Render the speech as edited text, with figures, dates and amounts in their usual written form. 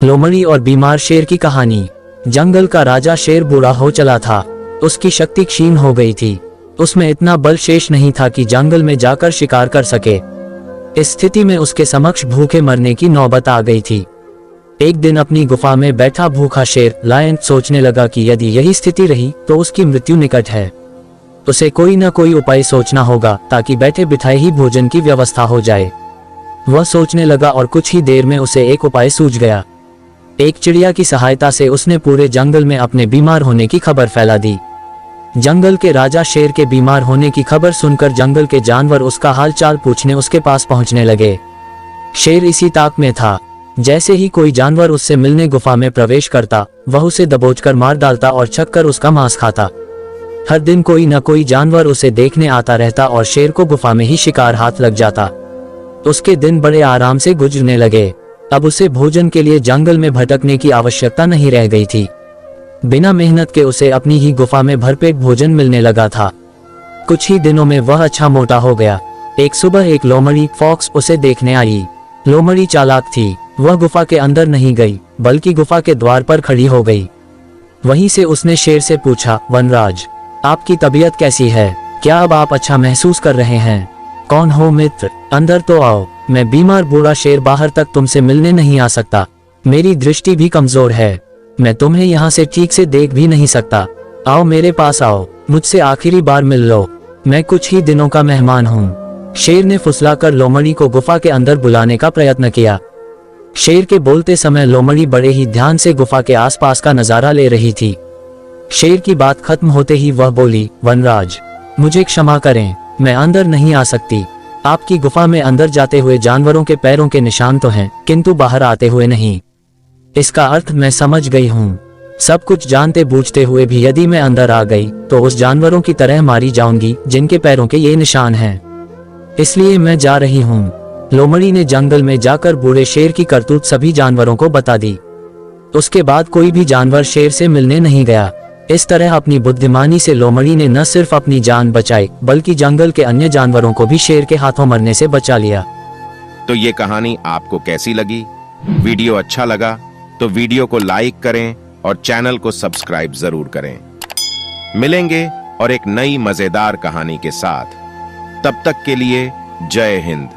लोमड़ी और बीमार शेर की कहानी। जंगल का राजा शेर बूढ़ा हो चला था। उसकी शक्ति क्षीण हो गई थी। उसमें इतना बल शेष नहीं था कि जंगल में जाकर शिकार कर सके। इस स्थिति में उसके समक्ष भूखे मरने की नौबत आ गई थी। एक दिन अपनी गुफा में बैठा भूखा शेर लायन सोचने लगा कि यदि यही स्थिति रही तो उसकी मृत्यु निकट है। उसे कोई न कोई उपाय सोचना होगा ताकि बैठे बिठाए ही भोजन की व्यवस्था हो जाए। वह सोचने लगा और कुछ ही देर में उसे एक उपाय सूझ गया। एक चिड़िया की सहायता से उसने पूरे जंगल में अपने बीमार होने की खबर फैला दी। जंगल के राजा शेर के बीमार होने की खबर सुनकर जंगल के जानवर उसका हाल चाल पूछने उसके पास पहुंचने लगे। शेर इसी ताक में था। जैसे ही कोई जानवर उससे मिलने गुफा में प्रवेश करता, वह उसे दबोचकर मार डालता और छककर उसका मांस खाता। हर दिन कोई न कोई जानवर उसे देखने आता रहता और शेर को गुफा में ही शिकार हाथ लग जाता। उसके दिन बड़े आराम से गुजरने लगे। अब उसे भोजन के लिए जंगल में भटकने की आवश्यकता नहीं रह गई थी। बिना मेहनत के उसे अपनी ही गुफा में भरपेट भोजन मिलने लगा था। कुछ ही दिनों में वह अच्छा मोटा हो गया। एक सुबह एक लोमड़ी फॉक्स उसे देखने आई। लोमड़ी चालाक थी। वह गुफा के अंदर नहीं गई, बल्कि गुफा के द्वार पर खड़ी हो गई। वहीं से उसने शेर से पूछा, वनराज, आपकी तबीयत कैसी है? क्या अब आप अच्छा महसूस कर रहे हैं? कौन हो मित्र? अंदर तो आओ। मैं बीमार बूढ़ा शेर बाहर तक तुमसे मिलने नहीं आ सकता। मेरी दृष्टि भी कमजोर है। मैं तुम्हें यहाँ से ठीक से देख भी नहीं सकता। आओ मेरे पास आओ, मुझसे आखिरी बार मिल लो। मैं कुछ ही दिनों का मेहमान हूँ। शेर ने फुसलाकर लोमड़ी को गुफा के अंदर बुलाने का प्रयत्न किया। शेर के बोलते समय लोमड़ी बड़े ही ध्यान से गुफा के आसपास का नजारा ले रही थी। शेर की बात खत्म होते ही वह बोली, वनराज, मुझे क्षमा करें, मैं अंदर नहीं आ सकती। आपकी गुफा में अंदर जाते हुए जानवरों के पैरों के निशान तो हैं, किंतु बाहर आते हुए नहीं। इसका अर्थ मैं समझ गई हूँ। सब कुछ जानते बूझते हुए भी यदि मैं अंदर आ गई तो उस जानवरों की तरह मारी जाऊंगी जिनके पैरों के ये निशान हैं। इसलिए मैं जा रही हूँ। लोमड़ी ने जंगल में जाकर बूढ़े शेर की करतूत सभी जानवरों को बता दी। उसके बाद कोई भी जानवर शेर से मिलने नहीं गया। इस तरह अपनी बुद्धिमानी से लोमड़ी ने न सिर्फ अपनी जान बचाई, बल्कि जंगल के अन्य जानवरों को भी शेर के हाथों मरने से बचा लिया। तो ये कहानी आपको कैसी लगी? वीडियो अच्छा लगा तो वीडियो को लाइक करें और चैनल को सब्सक्राइब जरूर करें। मिलेंगे और एक नई मजेदार कहानी के साथ। तब तक के लिए जय हिंद।